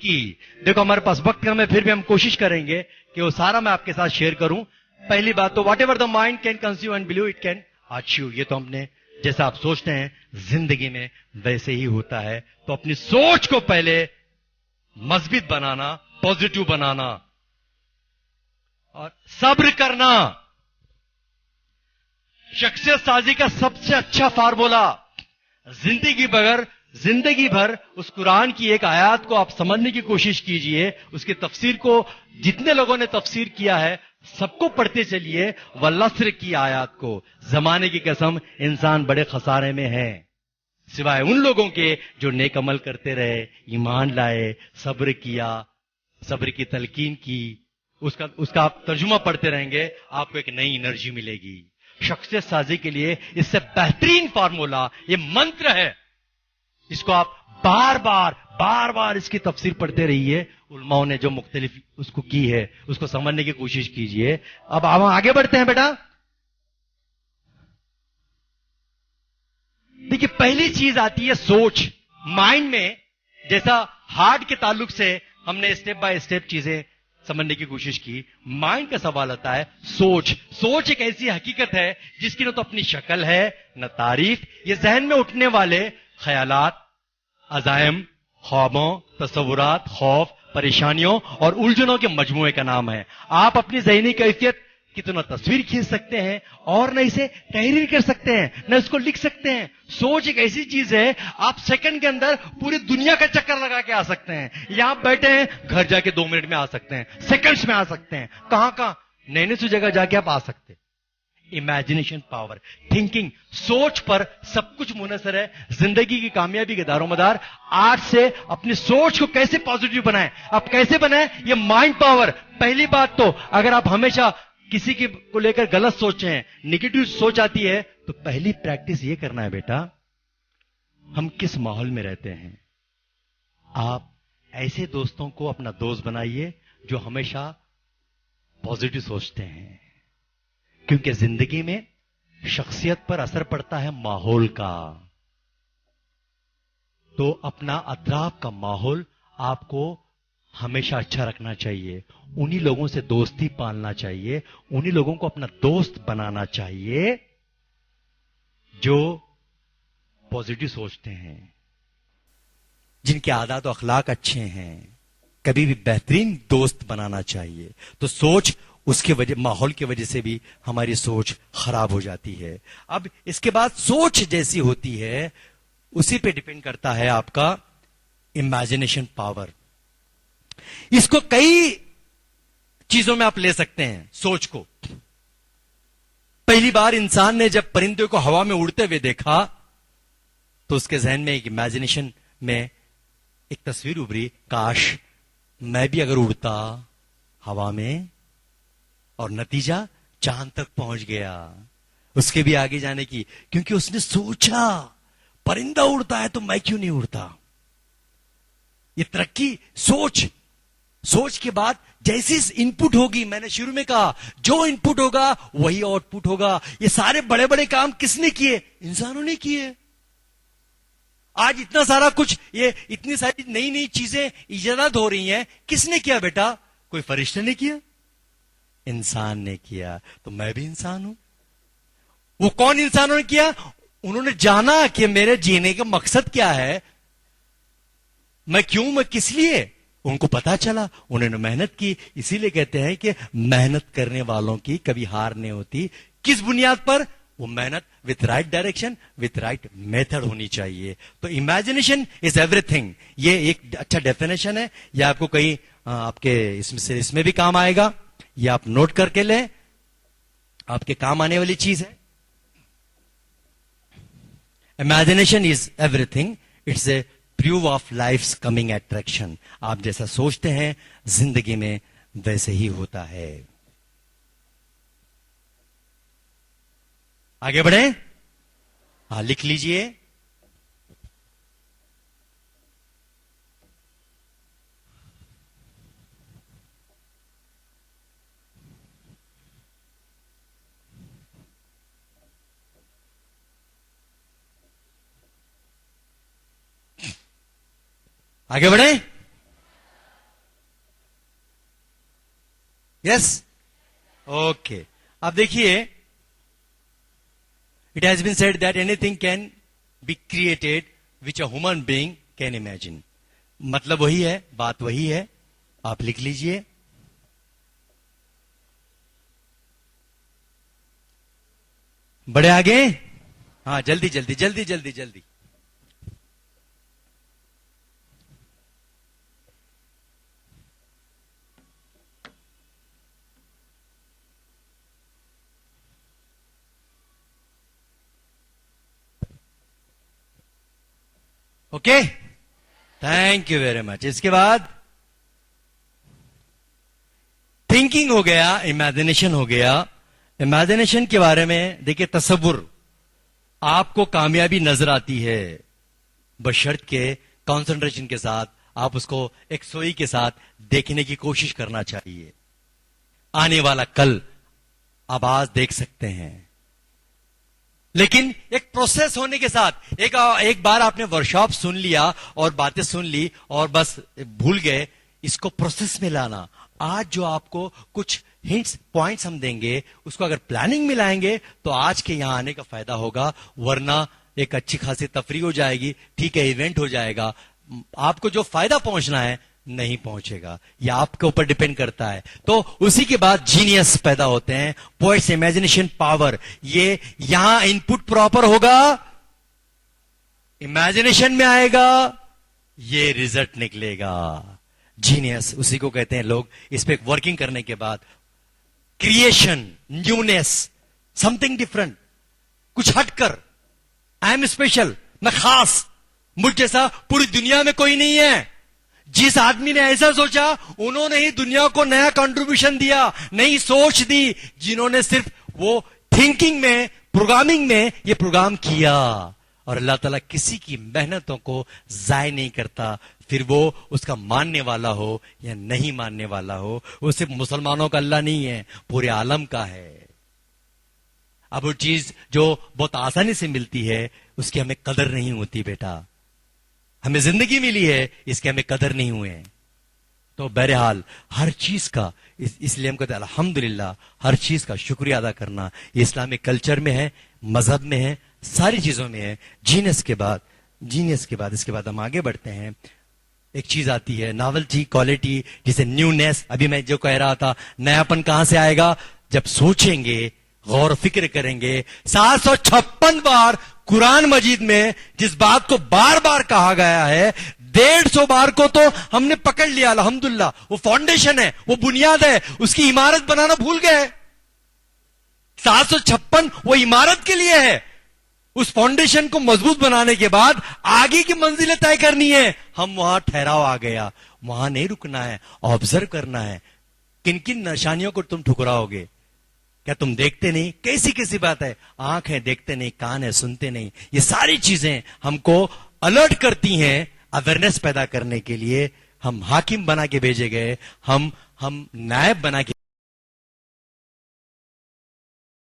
की। देखो हमारे पास वक्त कम है, फिर भी हम कोशिश करेंगे कि वो सारा मैं आपके साथ शेयर करूं। पहली बात तो what ever the mind can consume and believe it can achieve. ये तो हमने जैसा आप सोचते हैं जिंदगी में वैसे ही होता है। तो अपनी सोच को पहले मजबूत बनाना, पॉजिटिव बनाना और सब्र करना। शख्सियत साजी का सबसे अच्छा फार्मूला, जिंदगी भर उस कुरान की एक आयत को आप समझने की कोशिश कीजिए। उसकी तफसीर को जितने लोगों ने तफसीर किया है सबको पढ़ते चलिए। वल्लस्र की आयत को, जमाने की कसम इंसान बड़े खसारे में है, सिवाय उन लोगों के जो नेक अमल करते रहे, ईमान लाए, सब्र किया, सब्र की तलकीन की। उसका आप तर्जुमा पढ़ते रहेंगे, आपको एक नई एनर्जी मिलेगी। शख्सियत साजी के लिए इससे बेहतरीन फार्मूला, ये मंत्र है। इसको आप बार बार इसकी तफसीर पढ़ते रहिए। उलमाओं ने जो मुख्तलिफ उसको की है उसको समझने की कोशिश कीजिए। अब हम आगे बढ़ते हैं बेटा। देखिए पहली चीज आती है सोच। माइंड में, जैसा हार्ट के ताल्लुक से हमने स्टेप बाय स्टेप चीजें समझने की कोशिश की, माइंड का सवाल आता है सोच एक ऐसी हकीकत है जिसकी न तो अपनी शक्ल है न तारीफ। ये जहन में उठने वाले ख्यालात, अज़ाइम, ख्वाबों, तसव्वुरात, खौफ, परेशानियों और उलझनों के मजमूए का नाम है। आप अपनी ज़हनी कैफियत की तो न तस्वीर खींच सकते हैं और न इसे तहरीर कर सकते हैं, न इसको लिख सकते हैं। सोच एक ऐसी चीज है, आप सेकंड के अंदर पूरी दुनिया का चक्कर लगा के आ सकते हैं। यहां बैठे हैं, घर जाके 2 मिनट में आ सकते हैं, सेकंड्स में आ सकते हैं। कहां नई सी जगह जाके आप आ सकते हैं। इमेजिनेशन पावर, थिंकिंग, सोच पर सब कुछ मुनहसर है। जिंदगी की कामयाबी के दारोमदार आज से अपनी सोच को कैसे पॉजिटिव बनाएं। अब कैसे बनाएं, ये माइंड पावर। पहली बात तो अगर आप हमेशा किसी को लेकर गलत सोचे हैं, निगेटिव सोच आती है, तो पहली प्रैक्टिस ये करना है बेटा, हम किस माहौल में रहते हैं। आप ऐसे दोस्तों को अपना दोस्त बनाइए जो हमेशा पॉजिटिव सोचते हैं, क्योंकि जिंदगी में शख्सियत पर असर पड़ता है माहौल का। तो अपना अतराफ का माहौल आपको हमेशा अच्छा रखना चाहिए। उन्हीं लोगों से दोस्ती पालना चाहिए, उन्हीं लोगों को अपना दोस्त बनाना चाहिए जो पॉजिटिव सोचते हैं, जिनके आदत और अखलाक अच्छे हैं। कभी भी बेहतरीन दोस्त बनाना चाहिए। तो सोच, उसके वजह, माहौल की वजह से भी हमारी सोच खराब हो जाती है। अब इसके बाद सोच जैसी होती है उसी पे डिपेंड करता है आपका इमेजिनेशन पावर। इसको कई चीजों में आप ले सकते हैं सोच को। पहली बार इंसान ने जब परिंदे को हवा में उड़ते हुए देखा तो उसके जहन में एक इमेजिनेशन में एक तस्वीर उभरी, काश मैं भी अगर उड़ता हवा में, और नतीजा चांद तक पहुंच गया। उसके भी आगे जाने की, क्योंकि उसने सोचा परिंदा उड़ता है तो मैं क्यों नहीं उड़ता। ये तरक्की सोच के बाद जैसी इनपुट होगी, मैंने शुरू में कहा जो इनपुट होगा वही आउटपुट होगा। ये सारे बड़े बड़े काम किसने किए? इंसानों ने किए। आज इतना सारा कुछ, ये इतनी सारी नई नई चीजें इजाद हो रही हैं, किसने किया बेटा? कोई फरिश्ते ने किया? इंसान ने किया। तो मैं भी इंसान हूं। वो कौन इंसानों ने किया? उन्होंने जाना कि मेरे जीने का मकसद क्या है, मैं किस लिए, उनको पता चला, उन्होंने मेहनत की। इसीलिए कहते हैं कि मेहनत करने वालों की कभी हार नहीं होती। किस बुनियाद पर? वो मेहनत with right direction, with right method होनी चाहिए। तो इमेजिनेशन इज एवरीथिंग, ये एक अच्छा डेफिनेशन है। ये आपको कहीं आपके इसमें भी काम आएगा। ये आप नोट करके लें, आपके काम आने वाली चीज है। Imagination is everything, it's a prove of life's coming attraction. आप जैसा सोचते हैं जिंदगी में वैसे ही होता है। आगे बढ़े, लिख लीजिए। आगे बढ़े। Yes, okay. अब देखिए, it has been said that anything can be created which a human being can imagine. मतलब वही है, बात वही है. आप लिख लीजिए. बड़े आगे. हाँ, जल्दी जल्दी जल्दी जल्दी जल्दी. Okay, thank you very much. इसके बाद थिंकिंग हो गया, इमेजिनेशन हो गया. इमेजिनेशन के बारे में देखिए, तसव्वुर. आपको कामयाबी नजर आती है बशर्त के कंसंट्रेशन के साथ आप उसको एक सोई के साथ देखने की कोशिश करना चाहिए. आने वाला कल आप आज देख सकते हैं, लेकिन एक प्रोसेस होने के साथ. एक बार आपने वर्कशॉप सुन लिया और बातें सुन ली और बस भूल गए. इसको प्रोसेस में लाना. आज जो आपको कुछ हिंट्स, पॉइंट्स हम देंगे, उसको अगर प्लानिंग में लाएंगे तो आज के यहां आने का फायदा होगा. वरना एक अच्छी खासी तफरी हो जाएगी, ठीक है, इवेंट हो जाएगा, आपको जो फायदा पहुंचना है नहीं पहुंचेगा. ये आपके ऊपर डिपेंड करता है. तो उसी के बाद जीनियस पैदा होते हैं, पोएट्स, इमेजिनेशन पावर. ये यहां इनपुट प्रॉपर होगा, इमेजिनेशन में आएगा, ये रिजल्ट निकलेगा. जीनियस उसी को कहते हैं लोग. इस पे वर्किंग करने के बाद क्रिएशन, न्यूनेस, समथिंग डिफरेंट, कुछ हटकर. आई एम स्पेशल, मैं खास, मुझ जैसा पूरी दुनिया में कोई नहीं है. जिस आदमी ने ऐसा सोचा, उन्होंने ही दुनिया को नया कंट्रीब्यूशन दिया, नई सोच दी. जिन्होंने सिर्फ वो थिंकिंग में, प्रोग्रामिंग में ये प्रोग्राम किया. और अल्लाह ताला किसी की मेहनतों को जाय नहीं करता, फिर वो उसका मानने वाला हो या नहीं मानने वाला हो. वो सिर्फ मुसलमानों का अल्लाह नहीं है, पूरे आलम का है. अब वो चीज जो बहुत आसानी से मिलती है, उसकी हमें कदर नहीं होती बेटा. हमें जिंदगी मिली है, इसके हमें कदर नहीं हुए. तो बहरहाल हर चीज का, इसलिए हम कहते हैं अल्हम्दुलिल्लाह, हर चीज का शुक्रिया अदा करना. ये इस्लामिक कल्चर में है, मजहब में है, सारी चीजों में है. जीनियस के बाद इसके बाद हम आगे बढ़ते हैं. एक चीज आती है नॉवेल्टी, क्वालिटी, जिसे न्यूनेस. अभी मैं जो कह रहा था, नयापन कहां से आएगा? जब सोचेंगे, गौर फिक्र करेंगे. 756 बार कुरान मजीद में जिस बात को बार बार कहा गया है, 150 बार को तो हमने पकड़ लिया अल्हम्दुलिल्लाह. वो फाउंडेशन है, वो बुनियाद है, उसकी इमारत बनाना भूल गए. 756 वो इमारत के लिए है. उस फाउंडेशन को मजबूत बनाने के बाद आगे की मंजिलें तय करनी है. हम वहां ठहराव आ गया, वहां नहीं रुकना है, ऑब्जर्व करना है. किन किन निशानियों को तुम ठुकराओगे? क्या तुम देखते नहीं? कैसी कैसी बात है. आंख है, देखते नहीं, कान है, सुनते नहीं. ये सारी चीजें हमको अलर्ट करती हैं. अवेयरनेस पैदा करने के लिए हम हाकिम बना के भेजे गए, हम नायब बना के